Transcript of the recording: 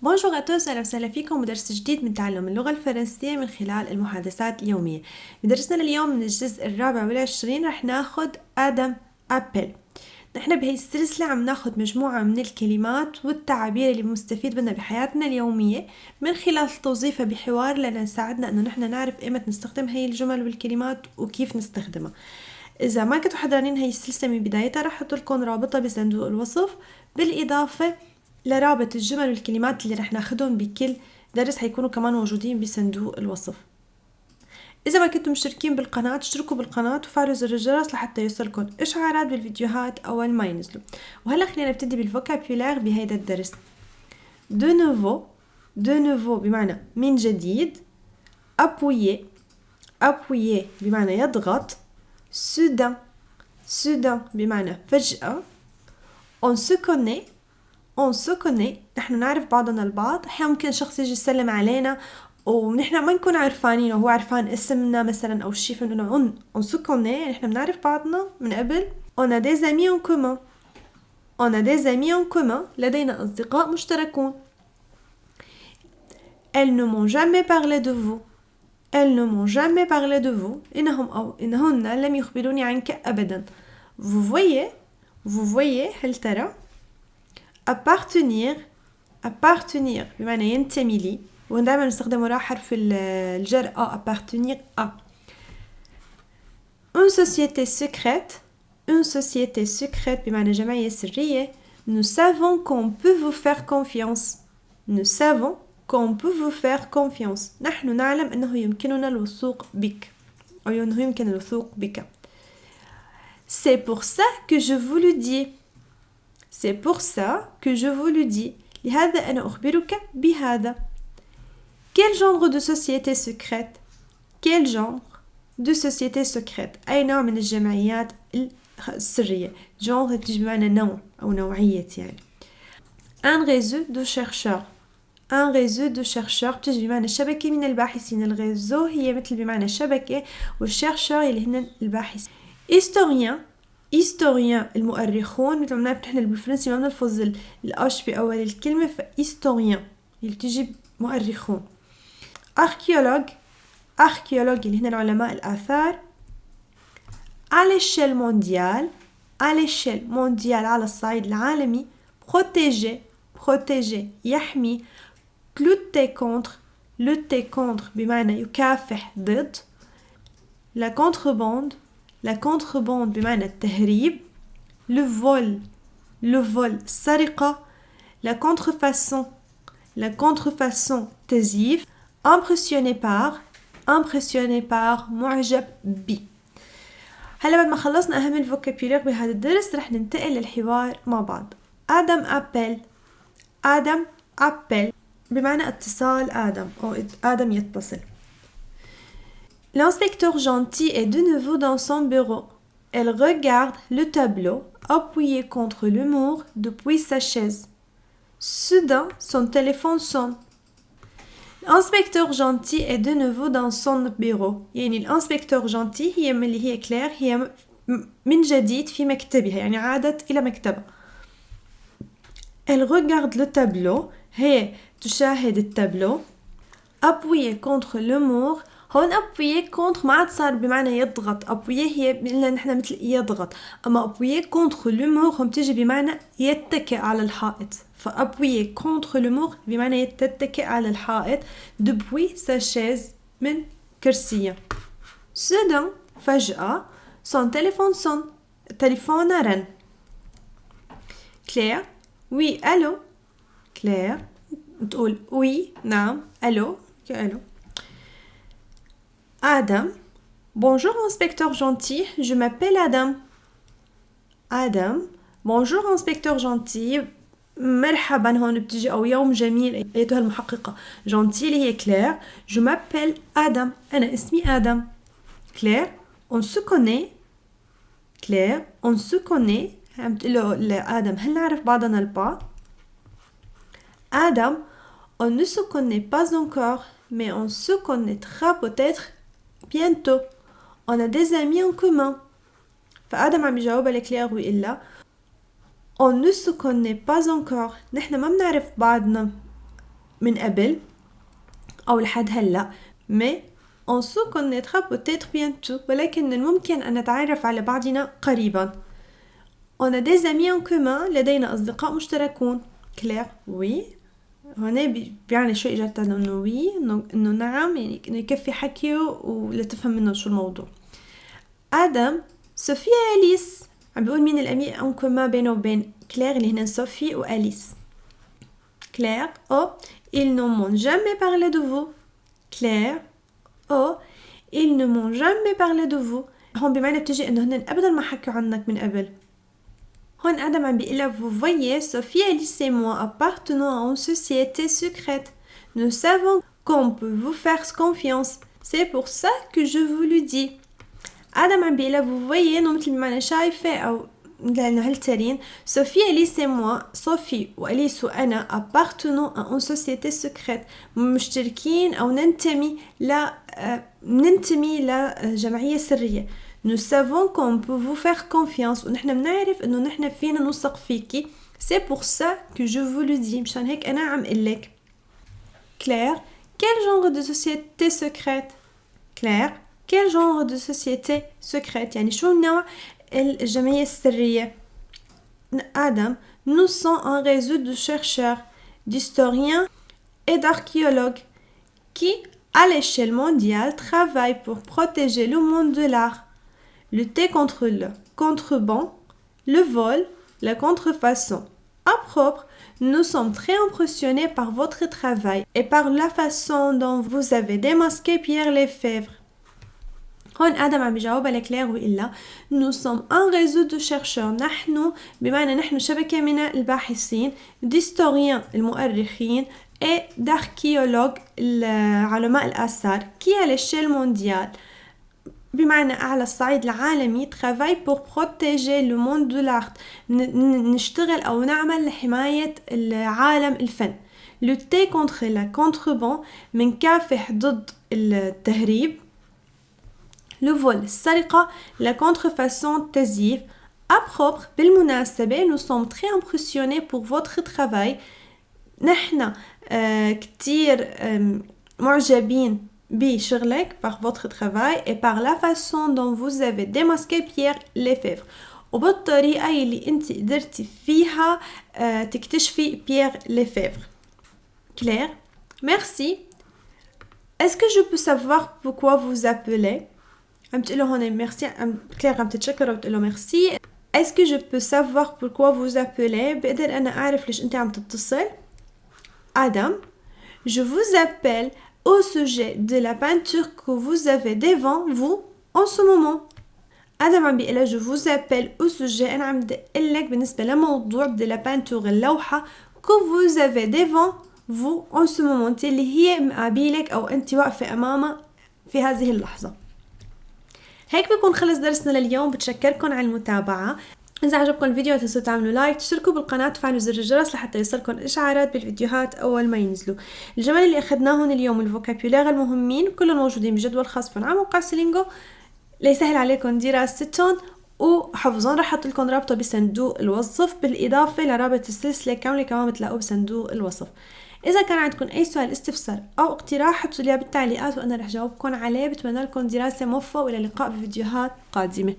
بونجور à tous أهلا وسهلا فيكم بدرس جديد من تعلم اللغة الفرنسية من خلال المحادثات اليومية. بدرسنا لليوم من الجزء 24 رح ناخد آدم أبل. نحن بهي السلسلة عم ناخد مجموعة من الكلمات والتعابير اللي مستفيد منها بحياتنا اليومية من خلال توظيفها بحوار لنساعدنا انه نحن نعرف ايمت نستخدم هي الجمل والكلمات وكيف نستخدمها. إذا ما كنتوا حضرانين هي السلسلة من بدايتها رح أحط لكم رابطها بصندوق الوصف، بالإضافة لرابط الجمل والكلمات اللي رح ناخدهم بكل درس حيكونوا كمان موجودين بصندوق الوصف. إذا ما كنتم مشتركين بالقناة اشتركوا بالقناة وفعلوا زر الجرس لحتى يوصلكم إشعارات بالفيديوهات أول ما ينزلوا. وهلا خلينا نبتدي بالفوكابيولار بهيدا الدرس. de nouveau بمعنى من جديد. appuyer بمعنى يضغط. soudain بمعنى فجأة. on se connaît نحن نعرف بعضنا البعض. أحيانا ممكن شخص يجي يسلم علينا ونحن ما نكون عارفانين وهو عارفان اسمنا مثلا أو شيء، فإنه on se connaît نحن بنعرف بعضنا من قبل. on a des amis en commun لدينا أصدقاء مشتركون. elles ne m'ont jamais parlé de vous إنهن لم يخبروني عنك أبدا. vous voyez هل ترى. appartenir بمعنى ينتمي لي، ودائما نستخدمه راح حرف الجر appartenir à. une société secrète بمعنى جمعية سرية. nous savons qu'on peut vous faire confiance نحن نعلم أنه يمكننا الوثوق بك أو أنه يمكن الوثوق بك. c'est pour ça que je vous le dis لهذا أنا أخبرك بهذا. quel genre de société secrète أي نوع من الجمعيات السرية. genre تجي بمعنى نوع أو نوعية يعني. un réseau de chercheurs بتجي بمعنى شبكة من الباحثين. الغيزو هي مثل بمعنى شبكة والشيرشور اللي هن الباحث. historien المؤرخون، مثل ما بنعرف نحن بالفرنسي ما بنلفظ الأش بأول الكلمة، فhistorien اللي بتجي مؤرخون. archéologue اللي هن علماء الآثار. à l'échelle mondiale على الصعيد العالمي. protéger يحمي. lutter contre بمعنى يكافح ضد. la contrebande بمعنى التهريب. le vol السرقة. la contrefaçon تزييف. impressionné par معجب بي. هلا بعد ما خلصنا أهم الفوكابيولار بهذا الدرس رح ننتقل للحوار مع بعض. آدم أبل بمعنى اتصال آدم أو آدم يتصل. L'inspecteur gentil est de nouveau dans son bureau. Elle regarde le tableau appuyé contre le mur depuis sa chaise. Soudain, son téléphone sonne. L'inspecteur gentil est de nouveau dans son bureau. يعني الانسبكتور جانتي هي من اللي هي كلير، هي من جديد في مكتبها، يعني عادت إلى مكتبها. Elle regarde le tableau هي تشاهد التابلو. appuyé contre le mur هون appuyé contre ما عاد صار بمعنى يضغط. appuyé هي نحن مثل يضغط، أما appuyé contre le mur هم تيجي بمعنى يتكئ على الحائط. فappuyé contre le mur بمعنى يتكئ على الحائط depuis sa chaise من كرسية. soudain فجأة son téléphone sonne تليفون رن. Claire oui allô. Claire تقول oui نعم allô. Adam bonjour inspecteur gentil je m'appelle Adam bonjour inspecteur gentil مرحبا. هون بتجي أو يوم جميل أيتها المحققة. gentil اللي هي كلير. je m'appelle Adam أنا اسمي آدم. Claire on se connaît عم تقوله لآدم هل نعرف بعضنا البعض. Adam on ne se connaît pas encore mais on se connaîtra peut-être bientôt. on a des amis en commun. فآدم عم يجاوب لكلير وإلا on ne se connaît pas encore نحن ما بنعرف بعضنا من قبل أو لحد هلأ mais on se connaîtra peut-être bientôt ولكن من الممكن أن نتعرف على بعضنا قريبا. On a des amis en commun لدينا أصدقاء مشتركون. كلير oui هنا بيعني شو إجابة إنه وي إنه نعم يعني إنه يكفي حكيه ولا تفهم منه شو الموضوع. آدم صوفيا أليس عم بيقول مين الأمي أن كومان بينه وبين كلير اللي هنا صوفي وأليس. كلير أو ils ne m'ont jamais parlé de vous. كلير أو ils ne m'ont jamais parlé de vous. هون بمعنى بتجي إنه هن أبدا ما حكوا عنك من قبل. هون آدم عم بيقلها vous voyez Sophie, Alice et moi appartenons à une société secrète. Nous savons qu'on peut vous faire confiance. C'est pour ça que je vous le dis. آدم عم بيقلها vous voyez إنه مثل ما أنا شايفة أو لأنه هالترين Sophie, Alice et moi صوفي وأليس وأنا appartenons à une société secrète مشتركين أو ننتمي لجمعية سرية. Nous savons qu'on peut vous faire confiance ونحن بنعرف إنه نحن فينا نوثق فيكي. C'est pour ça que je vous le dis. مشان هيك أنا عم قلك. Claire, quel genre de société secrète? Claire, quel genre de société secrète؟ يعني شو نوع الجمعية السرية؟ Adam, nous sommes un réseau de chercheurs, d'historiens et d'archéologues qui, à l'échelle mondiale, travaillent pour protéger le monde de l'art. Lutter contre le contreband, le vol, la contrefaçon. À propre, nous sommes très impressionnés par votre travail et par la façon dont vous avez démasqué Pierre Lefebvre. هون آدم عم بيجاوب على كلير وإلا nous sommes un réseau de chercheurs. نحن شبكة من الباحثين d'historiens المؤرخين et d'archéologues علماء الآثار qui à l'échelle mondiale بمعنى على الصعيد العالمي travaille pour protéger le monde de l'art. نشتغل أو نعمل لحماية العالم الفن. lutter contre la contreband منكافح ضد التهريب. le vol السرقة. la contrefaçon التزييف. à propre بالمناسبة nous sommes très impressionnés pour votre travail. نحن كتير معجبين بشغلك par votre travail et par la façon dont vous avez démasqué Pierre Lefebvre وبالطريقة اللي انت قدرتي فيها تكتشفي بيير ليفيفر. Claire, merci. Est-ce que je peux savoir pourquoi vous appelez? عم تقول له هون merci. كلير عم تتشكر وبتقول له merci. Est-ce que je peux savoir pourquoi vous appelez? بقدر أنا أعرف ليش أنت عم تتصل؟ Adam, je vous appelle au sujet de la peinture que vous avez devant vous en ce moment. آدم عم بيقلها je vous appelle au sujet. أنا عم بقلك بالنسبة لموضوع de la peinture اللوحة que vous avez devant vous en ce moment اللي هي مقابلك أو أنت واقفة أمامها في هذه اللحظة. هيك بكون خلص درسنا لليوم. بتشكركم على المتابعة. إذا عجبكم الفيديو لا تنسوا تعملوا لايك، تشتركوا بالقناة، تفعلوا زر الجرس لحتى يوصلكم إشعارات بالفيديوهات أول ما ينزلوا. الجمل اللي أخذناهم اليوم الفوكابيولار المهمين كلهم موجودين بجدول خاص فيهم على موقع سيلينجو ليسهل عليكم دراستهم وحفظهم. رح أحط لكم رابطه بصندوق الوصف بالإضافة لرابط السلسلة كاملة كمان بتلاقوه بصندوق الوصف. إذا كان عندكم أي سؤال استفسار أو اقتراح حطوا لي بالتعليقات وأنا رح جاوبكم عليه. بتمنى لكم دراسة موفقة وإلى اللقاء بفيديوهات قادمة.